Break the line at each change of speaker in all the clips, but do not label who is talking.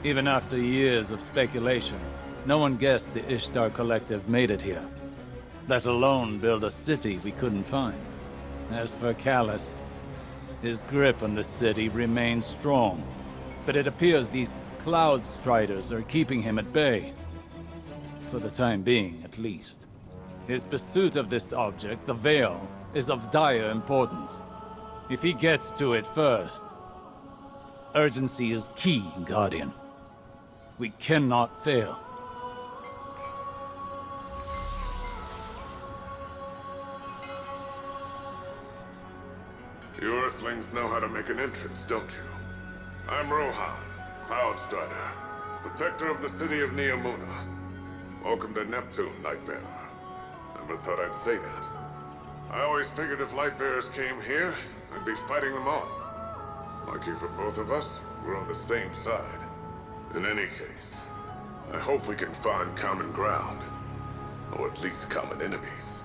Even after years of speculation, no one guessed the Ishtar Collective made it here. Let alone build a city we couldn't find. As for Callus, his grip on the city remains strong. But it appears these Cloud Striders are keeping him at bay. For the time being, at least. His pursuit of this object, the Veil, is of dire importance. If he gets to it first, urgency is key, Guardian. We cannot fail.
You Earthlings know how to make an entrance, don't you? I'm Rohan, Cloud Strider, protector of the city of Neomuna. Welcome to Neptune, Lightbearer. Never thought I'd say that. I always figured if Lightbearers came here, I'd be fighting them all. Lucky for both of us, we're on the same side. In any case, I hope we can find common ground. Or at least common enemies.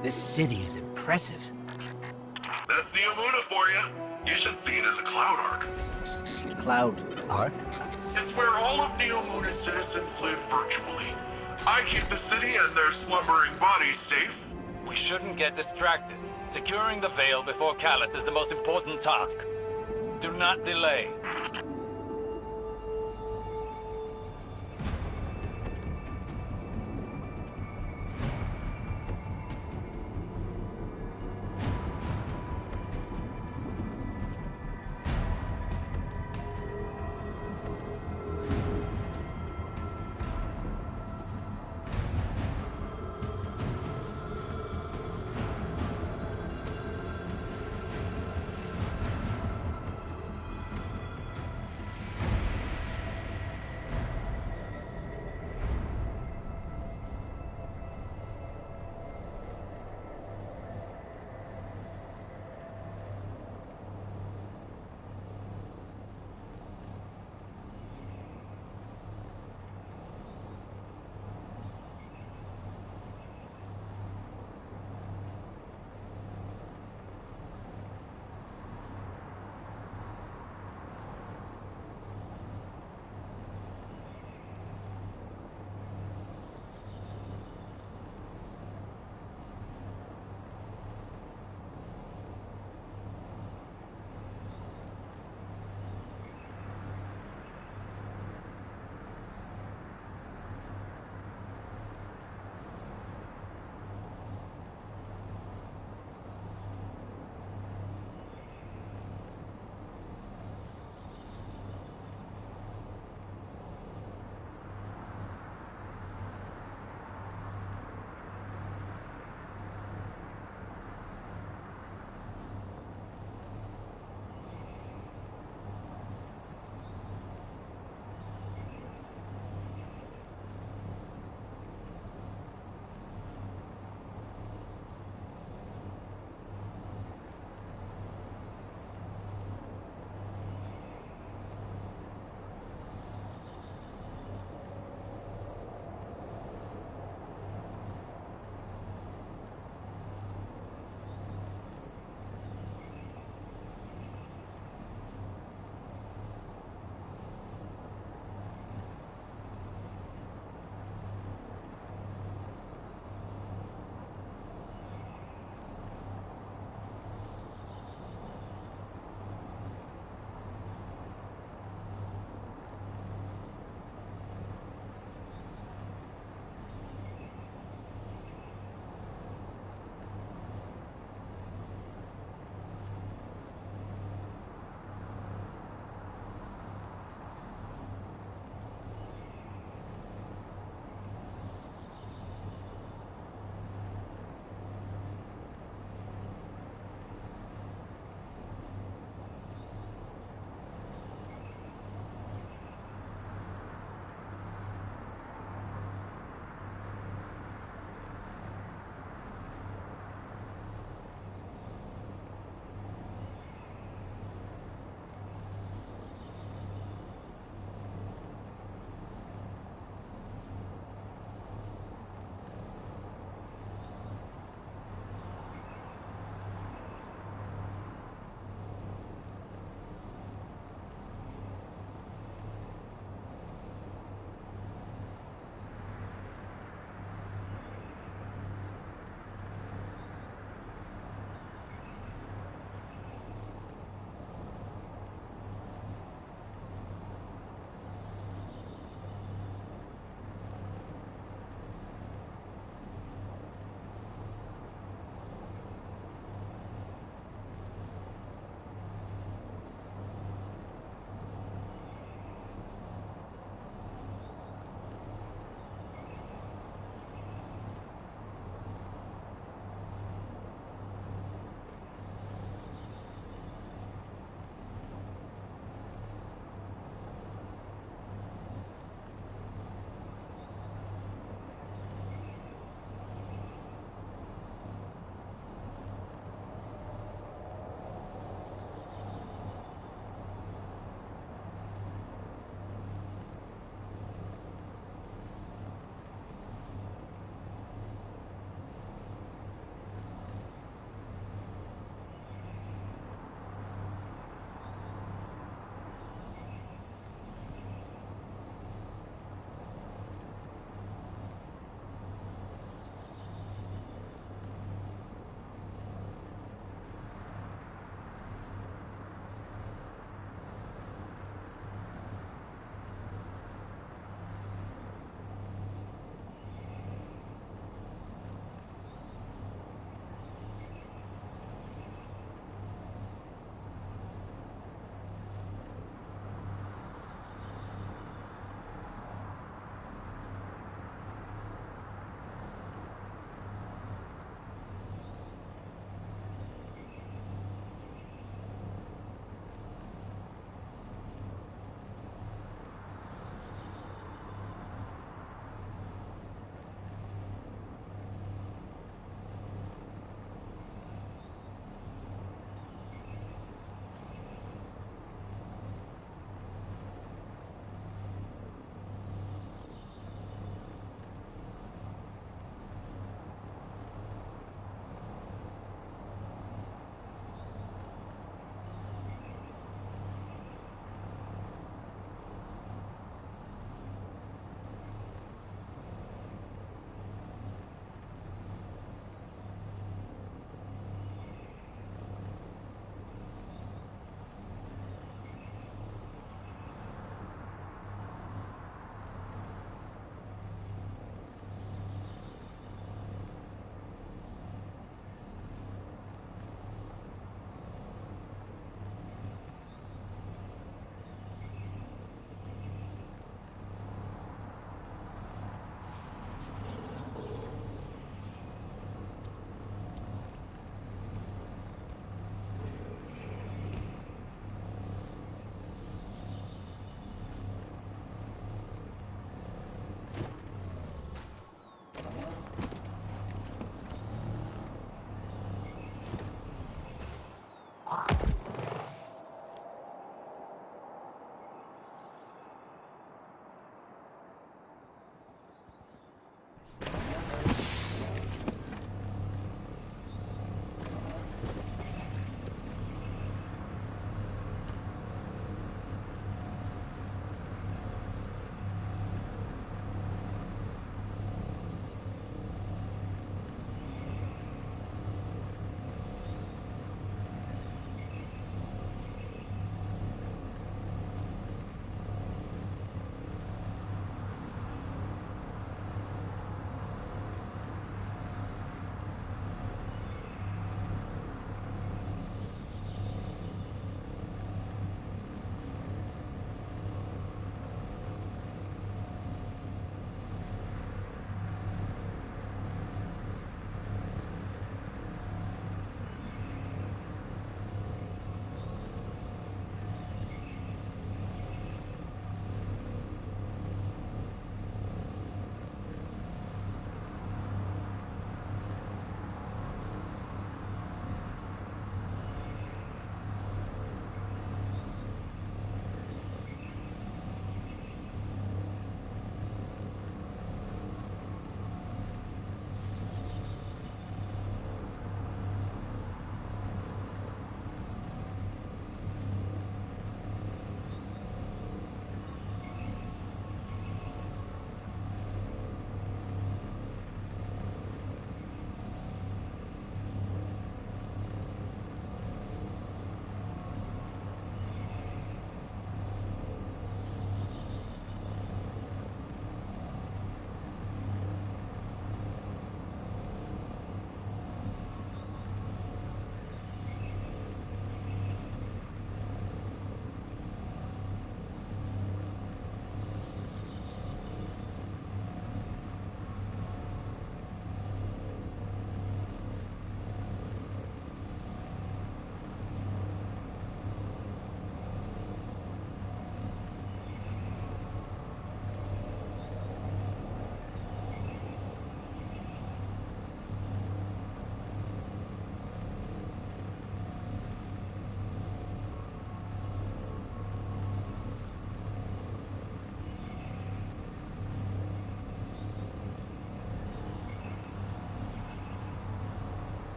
This city is impressive.
That's Neomuna for you. You should see it in the Cloud Arc.
Cloud Arc?
It's where all of Neomuna's citizens live virtually. I keep the city and their slumbering bodies safe.
We shouldn't get distracted. Securing the Veil before Callus is the most important task. Do not delay.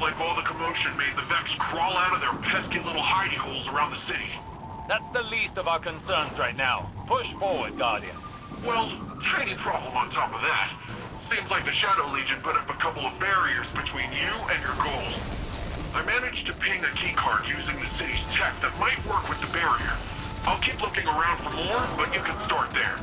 like all the commotion made the Vex crawl out of their pesky little hidey holes around the city.
That's the least of our concerns right now. Push forward, Guardian.
Well, tiny problem on top of that. Seems like the Shadow Legion put up a couple of barriers between you and your goal. I managed to ping a keycard using the city's tech that might work with the barrier. I'll keep looking around for more, but you can start there.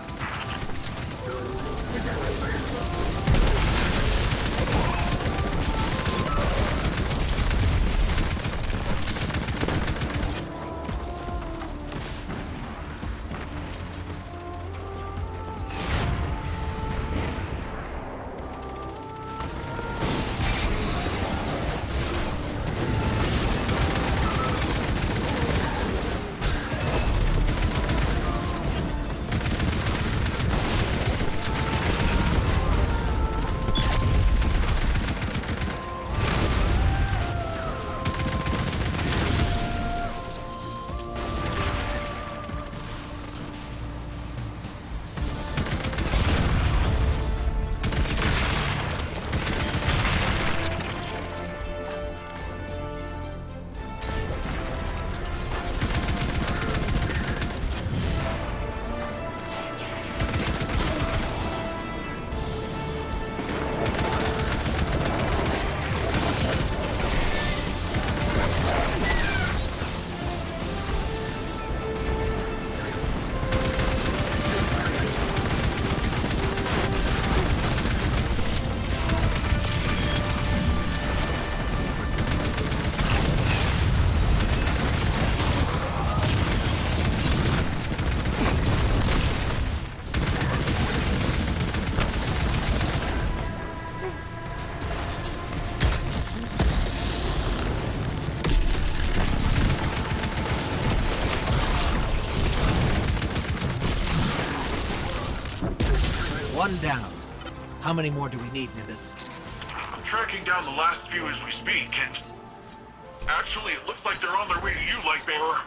One down. How many more do we need, Nimbus?
I'm tracking down the last few as we speak, and... Actually, it looks like they're on their way to you, Lightbearer.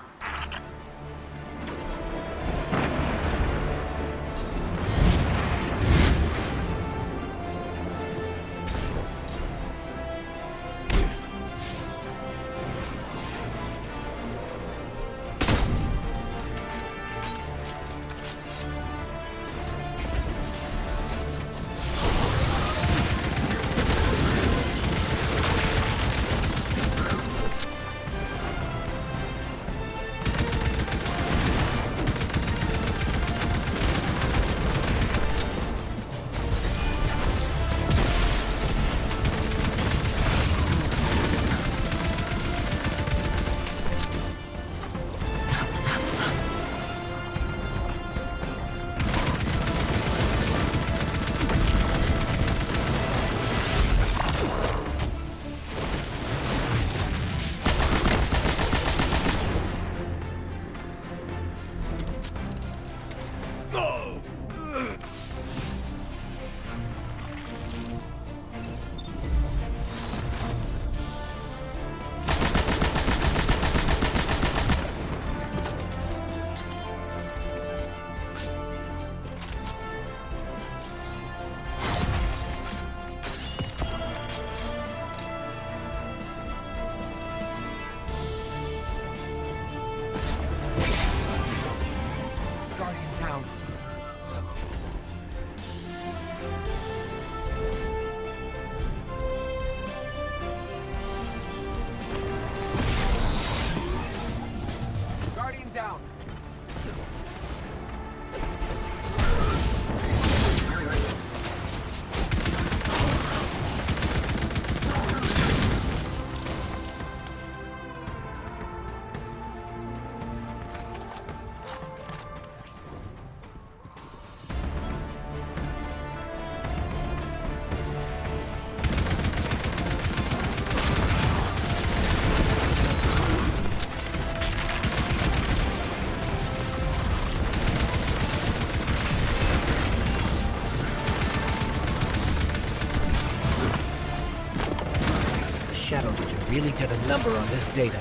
Shadow Legion really did a number on this data.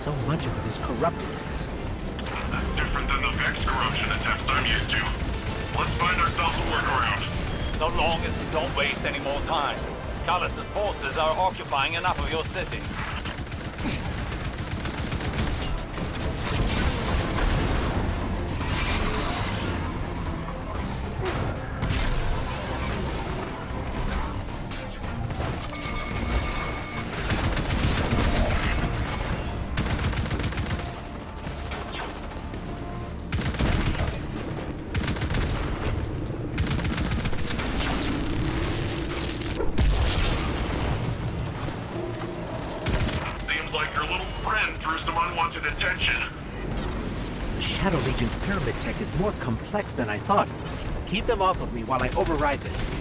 So much of it is corrupted.
That's different than the Vex corruption attempts I'm used to. Let's find ourselves a workaround.
So long as we don't waste any more time. Callus's forces are occupying enough of your city.
Seems like your little friend drew some unwanted attention.
The Shadow Legion's pyramid tech is more complex than I thought. Keep them off of me while I override this.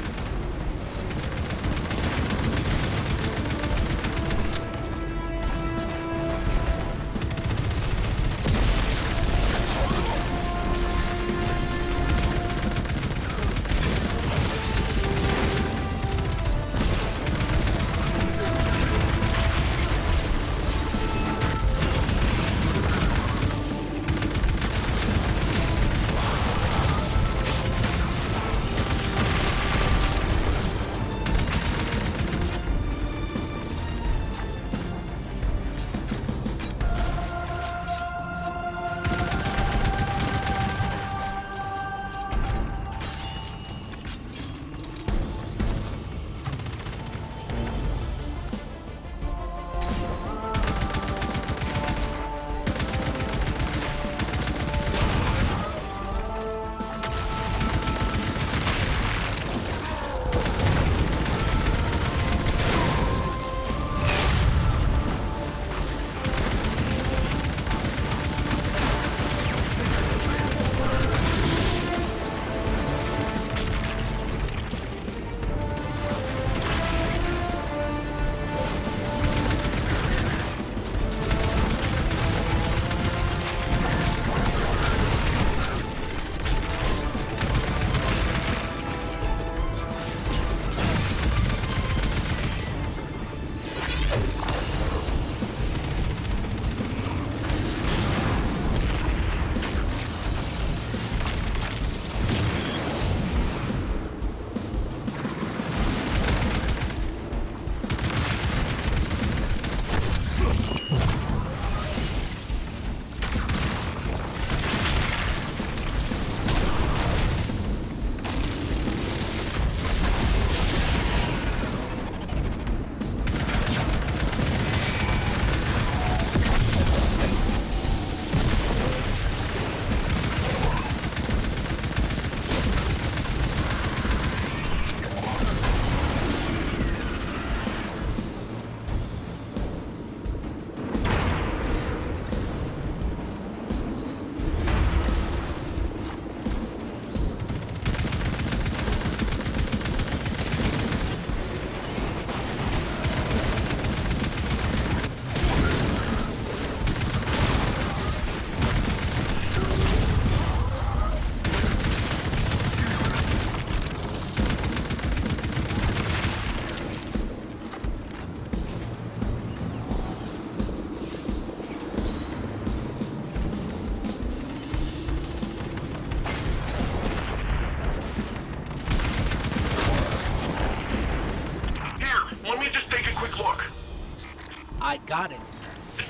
I got it.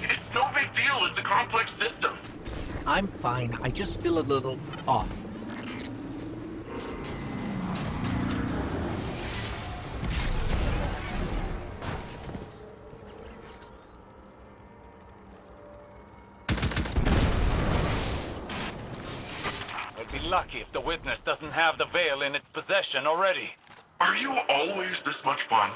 It's no big deal. It's a complex system.
I'm fine. I just feel a little off.
I'd be lucky if the witness doesn't have the veil in its possession already.
Are you always this much fun?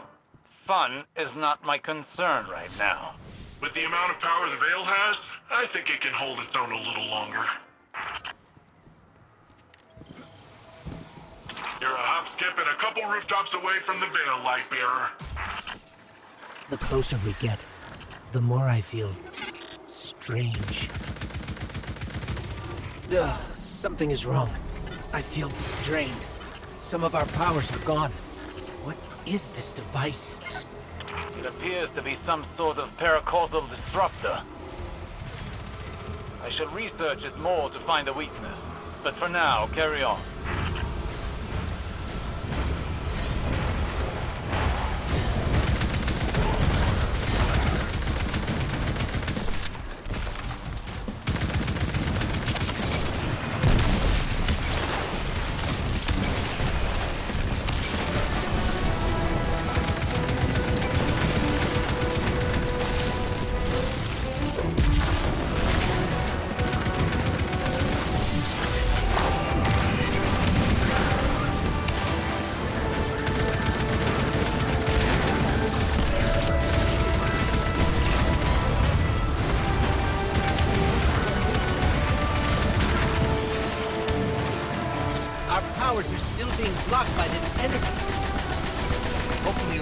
Fun is not my concern right now.
With the amount of power the Veil has, I think it can hold its own a little longer. You're a hop, skip, and a couple rooftops away from the Veil, Lightbearer.
The closer we get, the more I feel strange. Ugh, something is wrong. I feel drained. Some of our powers are gone. What is this device?
It appears to be some sort of paracausal disruptor. I shall research it more to find a weakness. But for now, carry on.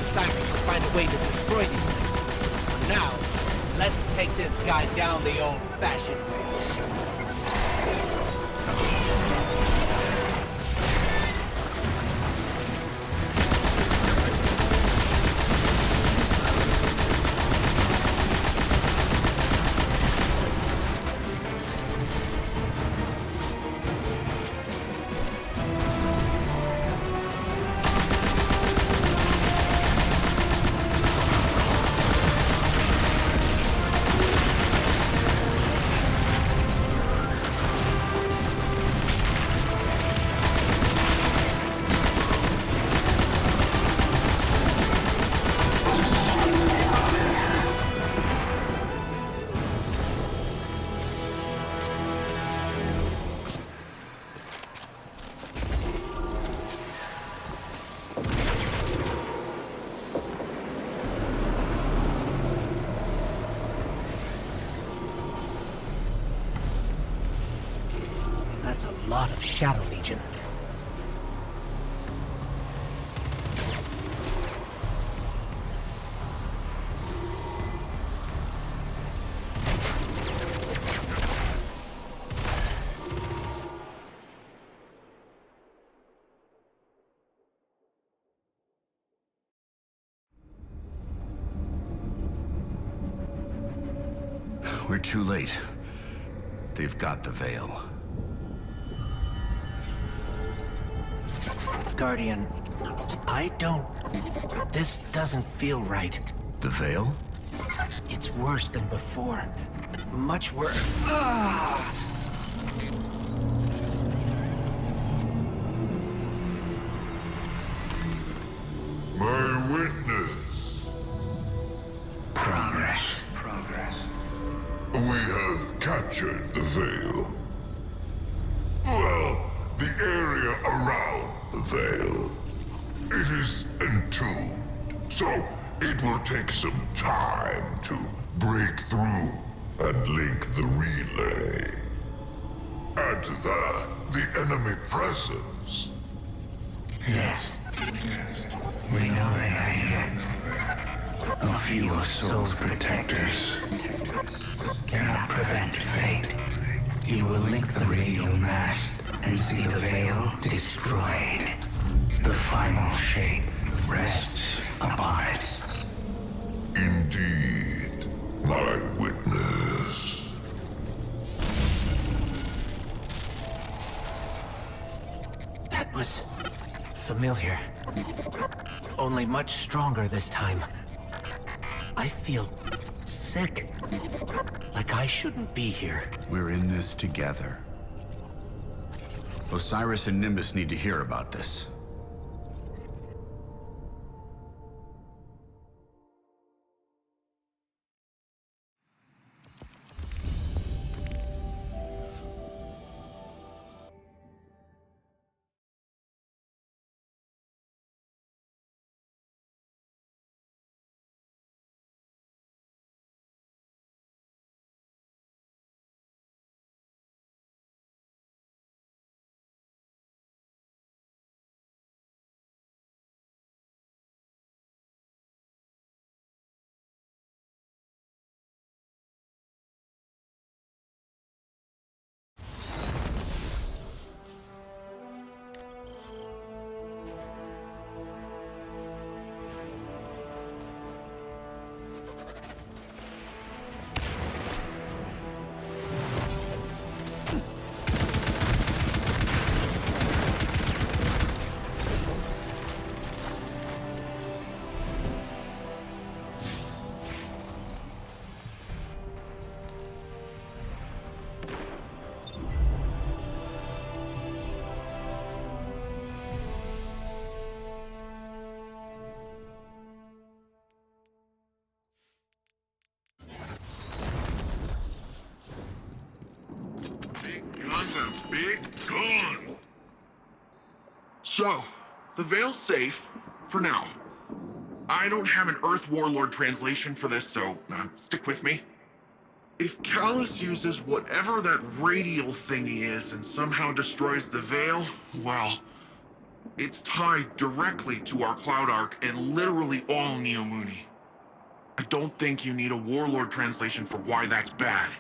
Osiris will find a way to destroy these things. For now, let's take this guy down the old-fashioned way. That's a lot of Shadow Legion.
We're too late. They've got the Veil.
Guardian, I don't... This doesn't feel right.
The Veil?
It's worse than before. Much worse.
My witness.
Progress.
We have captured the Veil. Well, the area around the Veil. It is entombed, so it will take some time to break through and link the relay. Add to that the enemy presence.
Yes. We know they are here. A few of Soul's protectors cannot prevent fate. You will link the radio mast and see the Veil destroyed. The final shape rests upon it.
Indeed, my witness.
That was... familiar. Only much stronger this time. I feel... sick. Like I shouldn't be here.
We're in this together. Osiris and Nimbus need to hear about this.
Big gun. So, the Veil's safe, for now. I don't have an Earth Warlord translation for this, so stick with me. If Callus uses whatever that radial thingy is and somehow destroys the Veil, well, It's tied directly to our Cloud Arc and literally all Neomuni. I don't think you need a Warlord translation for why that's bad.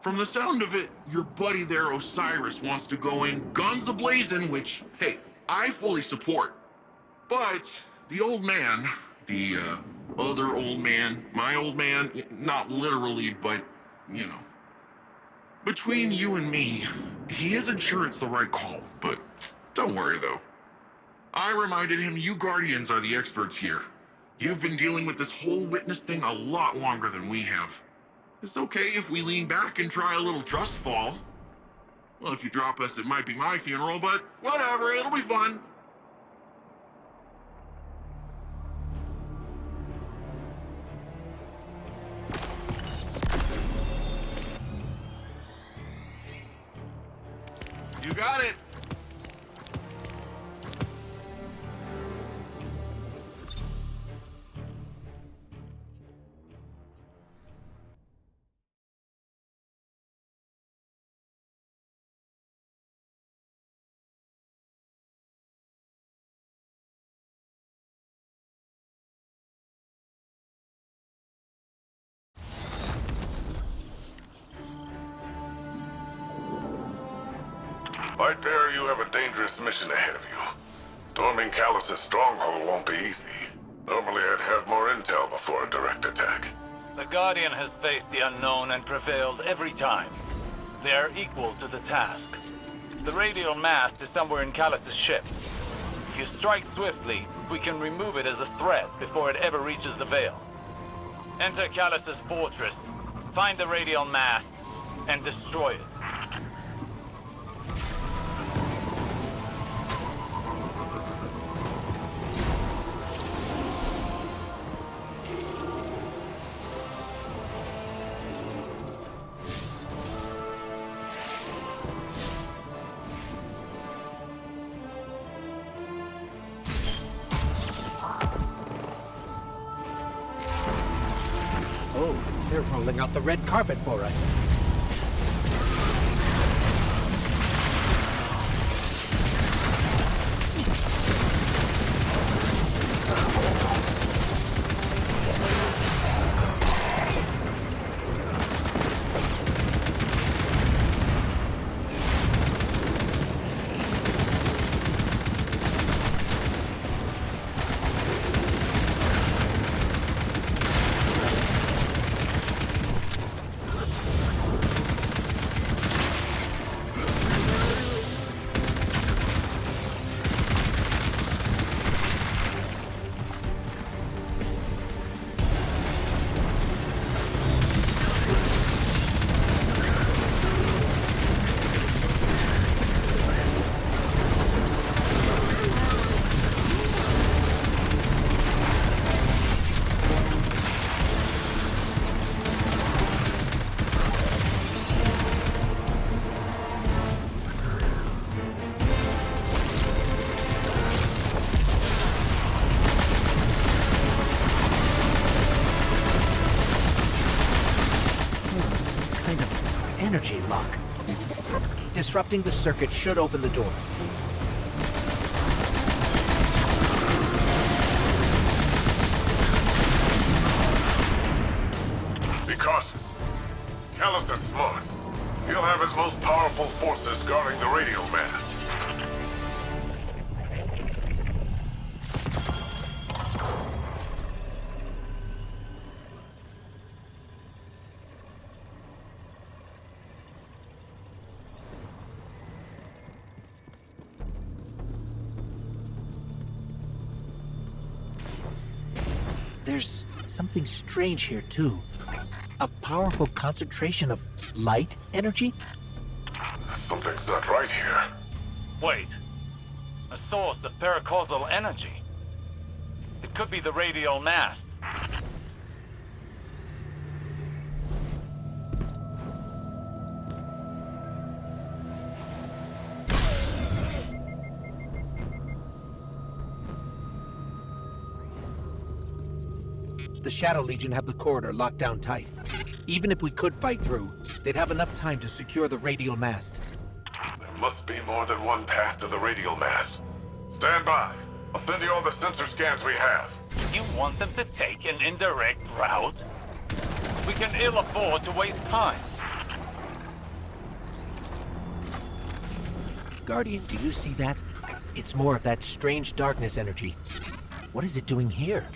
From the sound of it, your buddy there, Osiris, wants to go in guns a-blazing, which, hey, I fully support. But the old man, the other old man, my old man, not literally, but, you know. Between you and me, he isn't sure it's the right call, but don't worry though. I reminded him you Guardians are the experts here. You've been dealing with this whole witness thing a lot longer than we have. It's okay if we lean back and try a little trust fall. Well, if you drop us, it might be my funeral, but whatever, it'll be fun. You got it.
Lightbearer, you have a dangerous mission ahead of you. Storming Callus's stronghold won't be easy. Normally I'd have more intel before a direct attack.
The Guardian has faced the unknown and prevailed every time. They are equal to the task. The radial mast is somewhere in Callus's ship. If you strike swiftly, we can remove it as a threat before it ever reaches the Veil. Enter Callus's fortress, find the radial mast, and destroy it.
Oh, they're rolling out the red carpet for us. Energy lock. Disrupting the circuit should open the door.
Be cautious. Callus is smart. He'll have his most powerful forces guarding the radial mast.
There's something strange here, too. A powerful concentration of light energy?
Something's not right here.
Wait. A source of paracausal energy. It could be the radial mast.
The Shadow Legion have the corridor locked down tight. Even if we could fight through, they'd have enough time to secure the radial mast.
There Must be more than one path to the radial mast. Stand by. I'll send you all the sensor scans we have.
You want them to take an indirect route? We can ill afford to waste time.
Guardian, do you see that? It's more of that strange darkness energy. What is it doing here?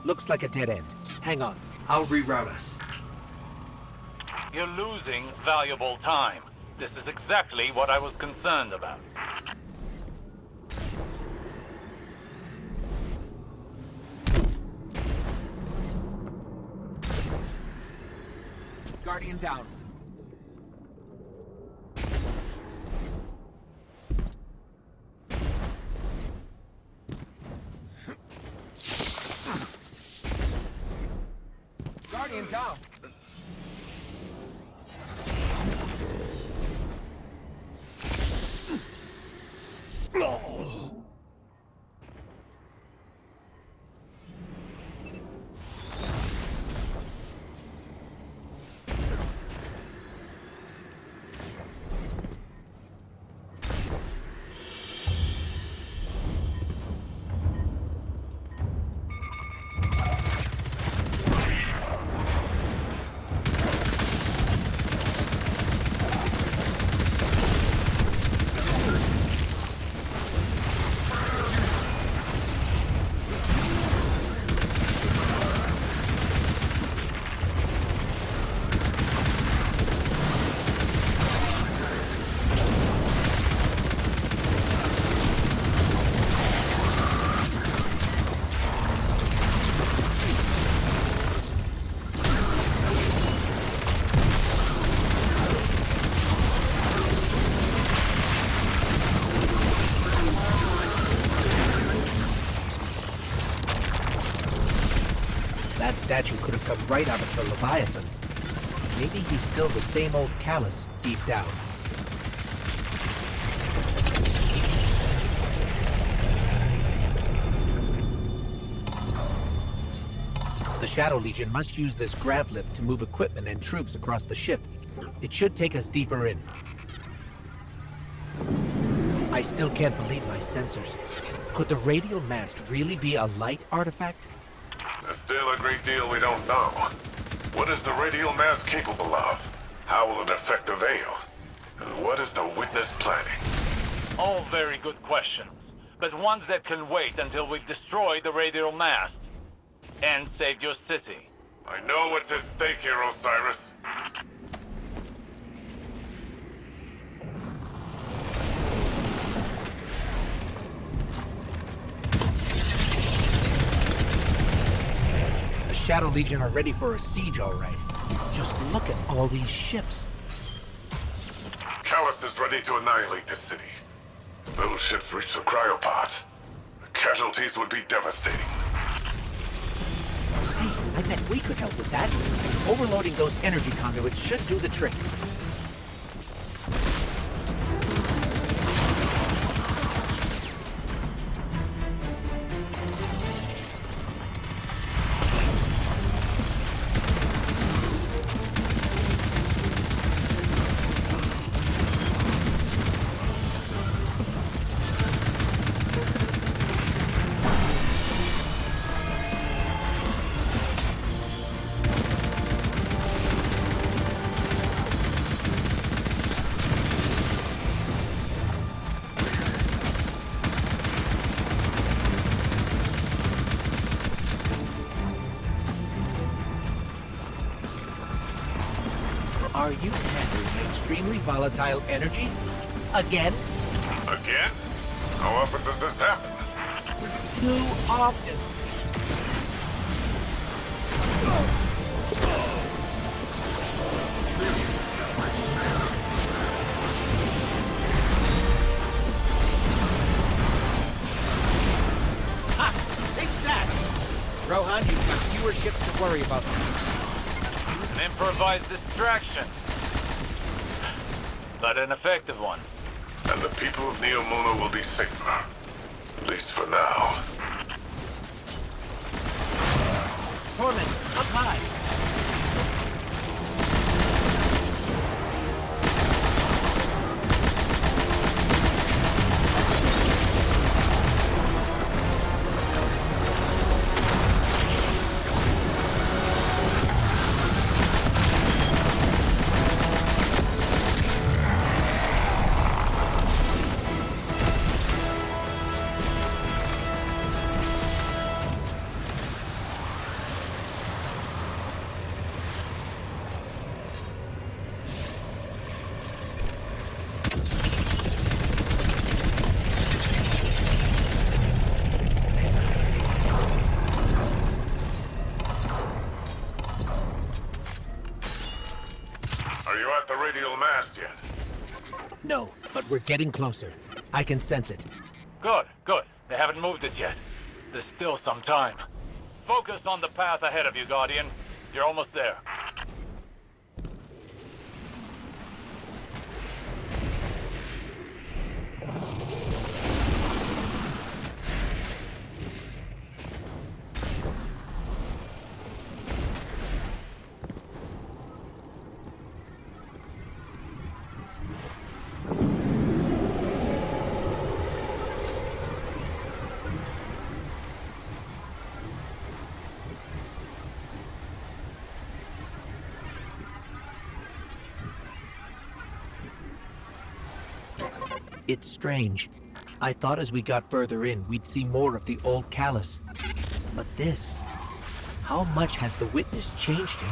Looks like a dead end. Hang on, I'll reroute us.
You're losing valuable time. This is exactly what I was concerned about.
Guardian down. Guardian down. That statue could have come right out of the Leviathan. Maybe he's still the same old Callus deep down. The Shadow Legion must use this grav lift to move equipment and troops across the ship. It should take us deeper in. I still can't believe my sensors. Could the radial mast really be a light artifact?
There's still a great deal we don't know. What is the radial mast capable of? How will it affect the Veil? And what is the Witness planning?
All very good questions, but ones that can wait until we've destroyed the radial mast and saved your city.
I know what's at stake here, Osiris.
The Shadow Legion are ready for a siege, all right. Just look at all these ships.
Callus is ready to annihilate this city. If those ships reach the cryopods, the casualties would be devastating.
Hey, I bet we could help with that. Overloading those energy conduits should do the trick. Are you handling extremely volatile energy? Again?
Again? How often does this happen?
Too often. Ha! Take that! Rohan, you've got fewer ships to worry about now.
An improvised distraction. But an effective one.
And the people of Neomuna will be safer. At least for now.
Torment, up high!
Are you at the radial mast yet?
No, but we're getting closer. I can sense it.
Good, good. They haven't moved it yet. There's still some time. Focus on the path ahead of you, Guardian. You're almost there.
It's strange. I thought as we got further in, we'd see more of the old Callus. But this... How much has the Witness changed him?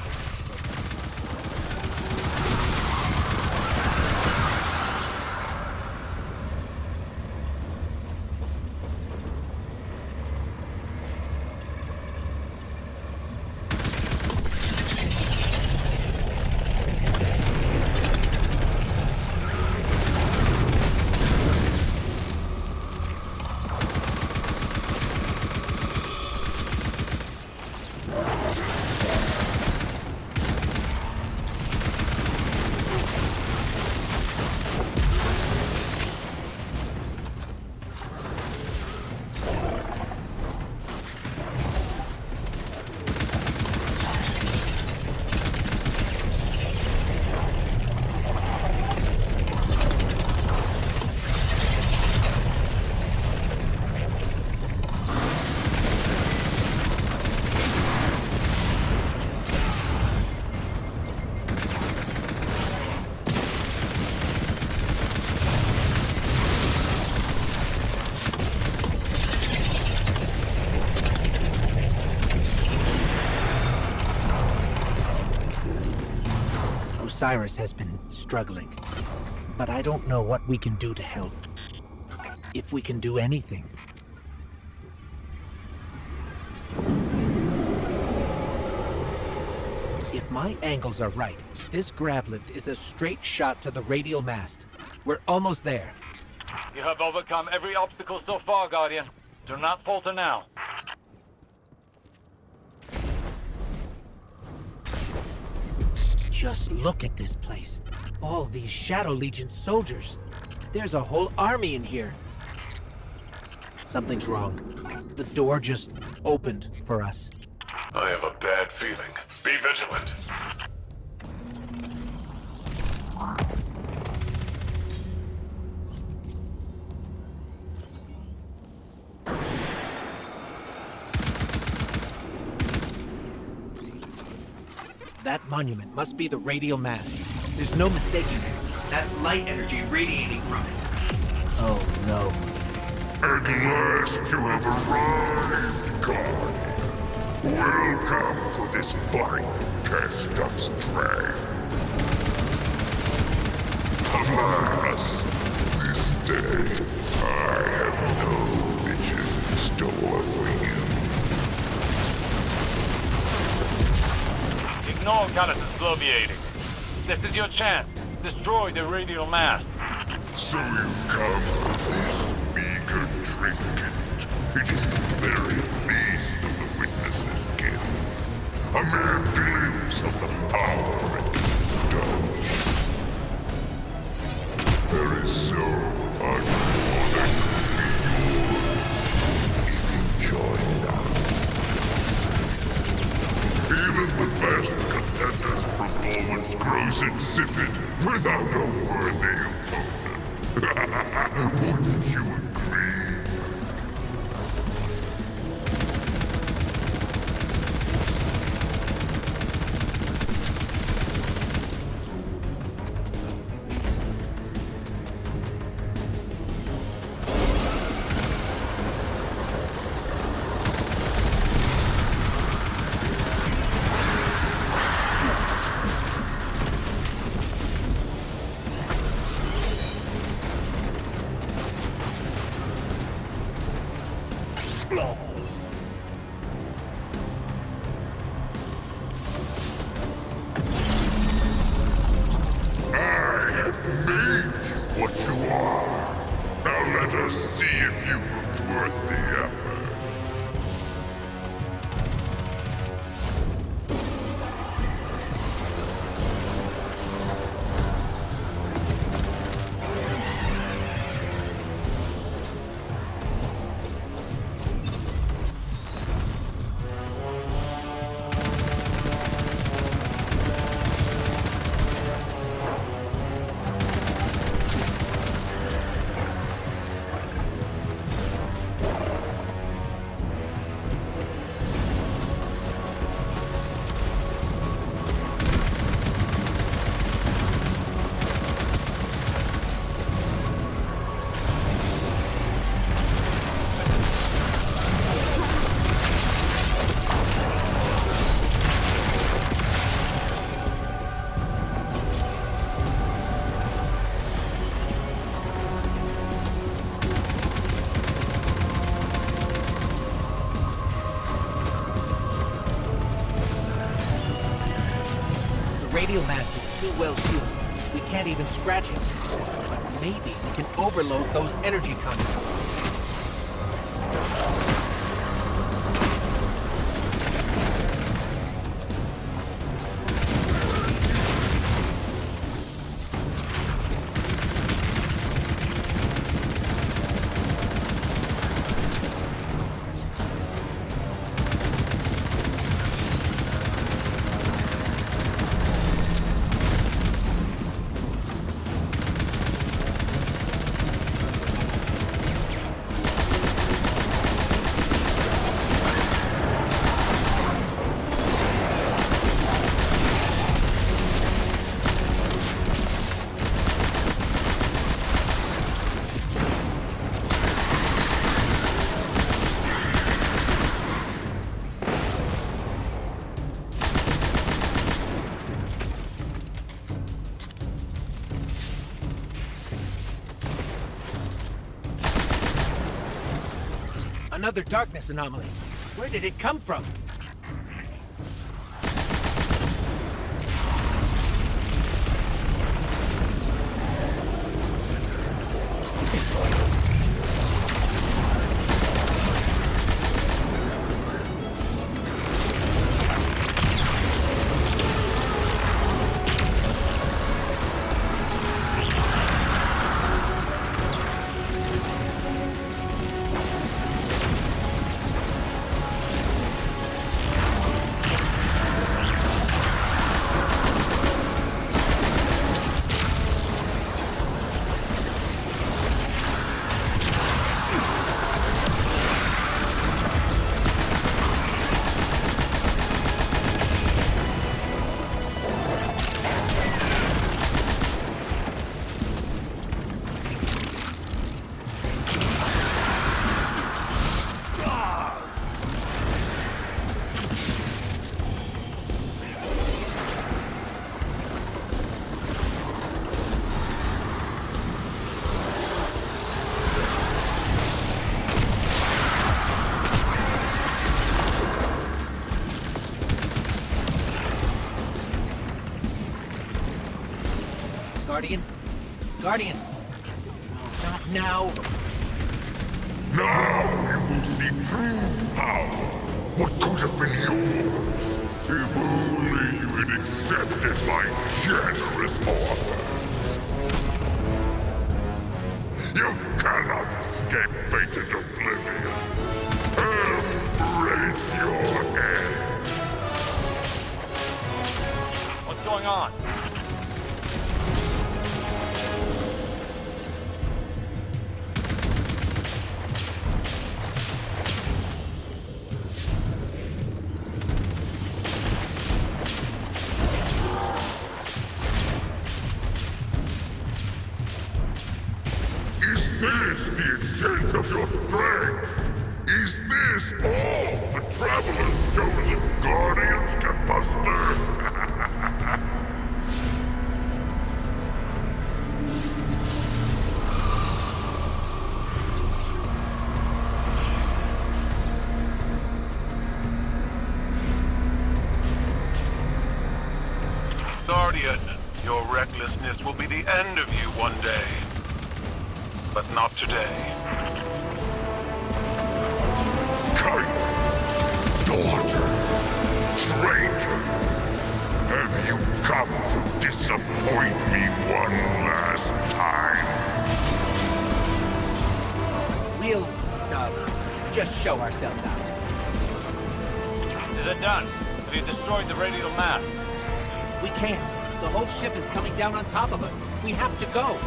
Osiris has been struggling, but I don't know what we can do to help. If we can do anything. If my angles are right, this gravlift is a straight shot to the radial mast. We're almost there.
You have overcome every obstacle so far, Guardian. Do not falter now.
Just look at this place. All these Shadow Legion soldiers. There's a whole army in here. Something's wrong. The door just opened for us.
I have a bad feeling. Be vigilant.
That monument must be the radial mast. There's no mistaking it. That's light energy radiating from it. Oh no.
At last you have arrived, God. Welcome to this final test of strength. Alas, this day, I have no riches in store for you.
Ignore Callus's bloviating. This is your chance. Destroy the radial mast.
So you've come for this meager trinket. It is the very least of the witness's gift. A mere glimpse of the power it bestows. There is so much more that could be yours if you joined us. Even the best contender's performance grows insipid without a worthy opponent. Wouldn't you agree? What you are. Now let us see if you were worth the effort.
The radial mast is too well sealed. We can't even scratch it. But maybe we can overload those energy conduits. Another darkness anomaly. Where did it come from? Guardian? Guardian! No, not now!
Now you will see true power. What could have been yours if only you had accepted my generous offer. You cannot escape fated oblivion. Embrace your end.
What's going on?
Is this the extent of your strength? Is this all the Traveler's chosen Guardians can muster?
Guardian, your recklessness will be the end of you one day. But not today.
Kite! Daughter! Traitor! Have you come to disappoint me one last time?
We'll, just show ourselves out.
Is it done? Have you destroyed the radial mast?
We can't. The whole ship is coming down on top of us. We have to go.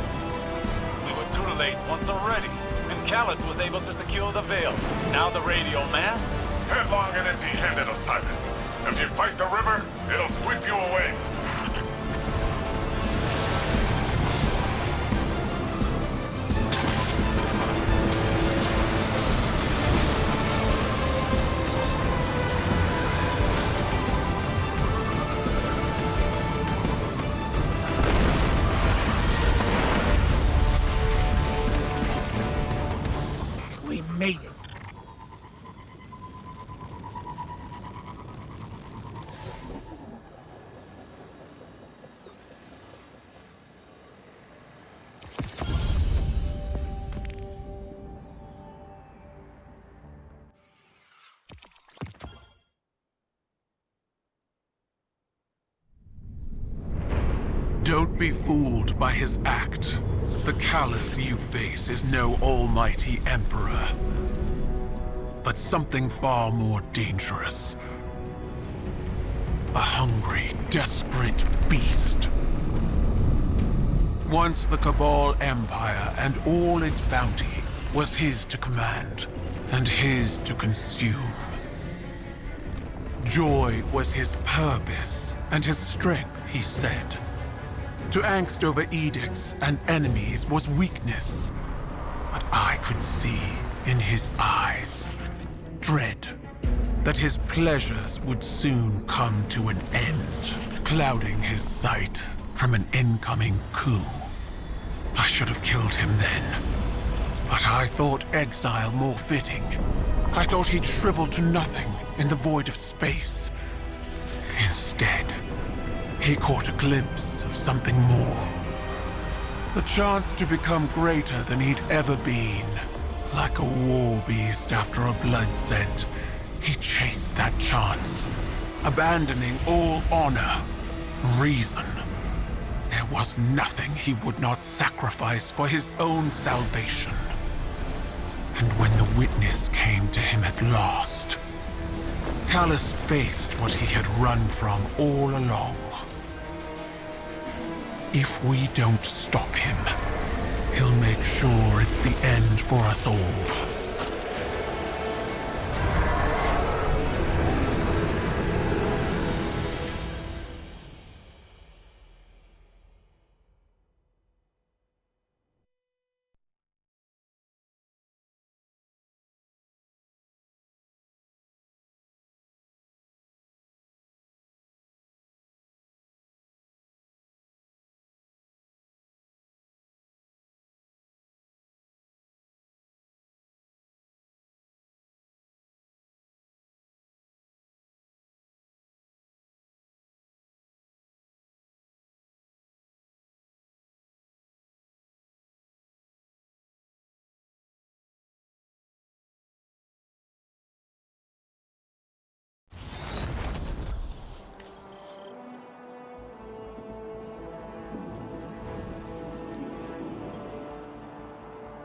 We were too late once already, and Callus was able to secure the veil. Now the radial mast?
Headlong and empty-handed, Osiris. If you fight the river, it'll sweep you away.
We made it.
Don't be fooled by his act. The Callus you face is no almighty emperor, but something far more dangerous. A hungry, desperate beast. Once the Cabal Empire and all its bounty was his to command, and his to consume. Joy was his purpose, and his strength, he said. To angst over edicts and enemies was weakness. But I could see in his eyes dread that his pleasures would soon come to an end, clouding his sight from an incoming coup. I should have killed him then, but I thought exile more fitting. I thought he'd shrivel to nothing in the void of space. Instead, he caught a glimpse of something more. The chance to become greater than he'd ever been. Like a war beast after a blood scent, he chased that chance, abandoning all honor, reason. There was nothing he would not sacrifice for his own salvation. And when the witness came to him at last, Callus faced what he had run from all along. If we don't stop him, he'll make sure it's the end for us all.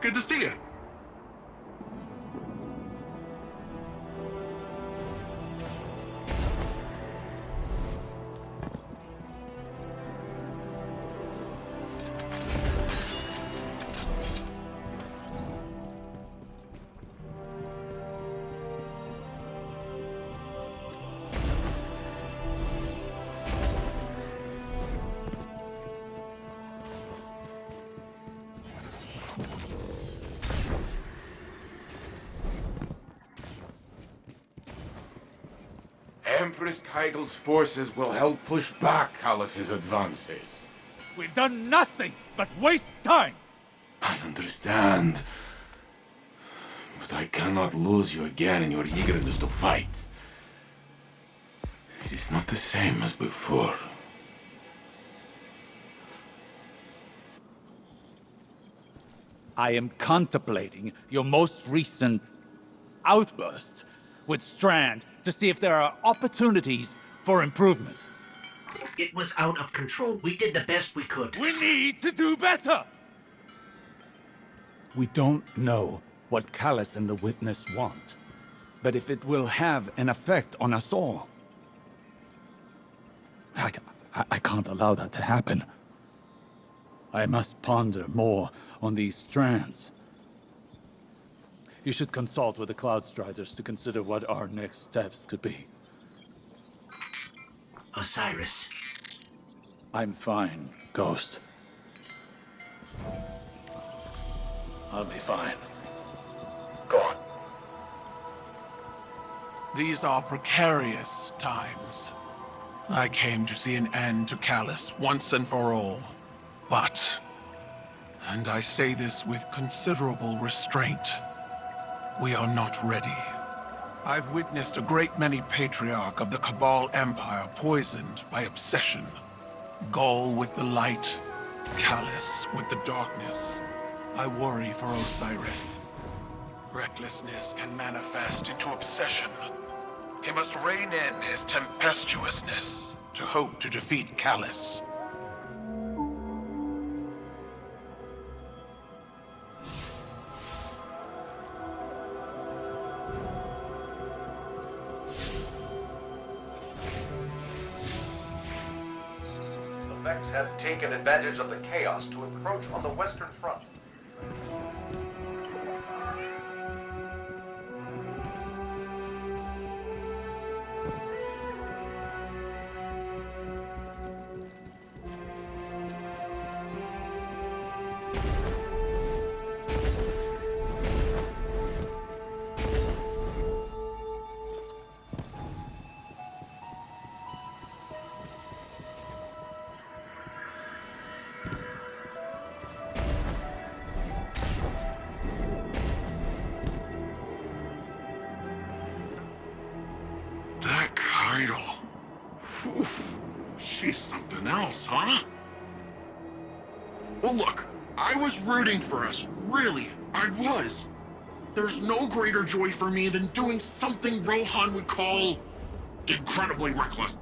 Good to see you.
Empress Keitel's forces will help push back Callus's advances.
We've done nothing but waste time!
I understand. But I cannot lose you again in your eagerness to fight. It is not the same as before.
I am contemplating your most recent outburst with Strand to see if there are opportunities for improvement.
It was out of control. We did the best we could.
We need to do better! We don't know what Callus and the Witness want, but if it will have an effect on us all, I can't allow that to happen. I must ponder more on these strands. You should consult with the Cloudstriders to consider what our next steps could be.
Osiris.
I'm fine, Ghost. I'll be fine. Go on.
These are precarious times. I came to see an end to Callus once and for all. But, and I say this with considerable restraint, we are not ready. I've witnessed a great many Patriarch of the Cabal Empire poisoned by obsession. Gaul with the light, Callus with the darkness. I worry for Osiris. Recklessness can manifest into obsession. He must rein in his tempestuousness to hope to defeat Callus.
The Vex had taken advantage of the chaos to encroach on the Western Front.
That Keitel. Oof. She's something else, huh? Well, look, I was rooting for us. Really, I was. There's no greater joy for me than doing something Rohan would call incredibly reckless.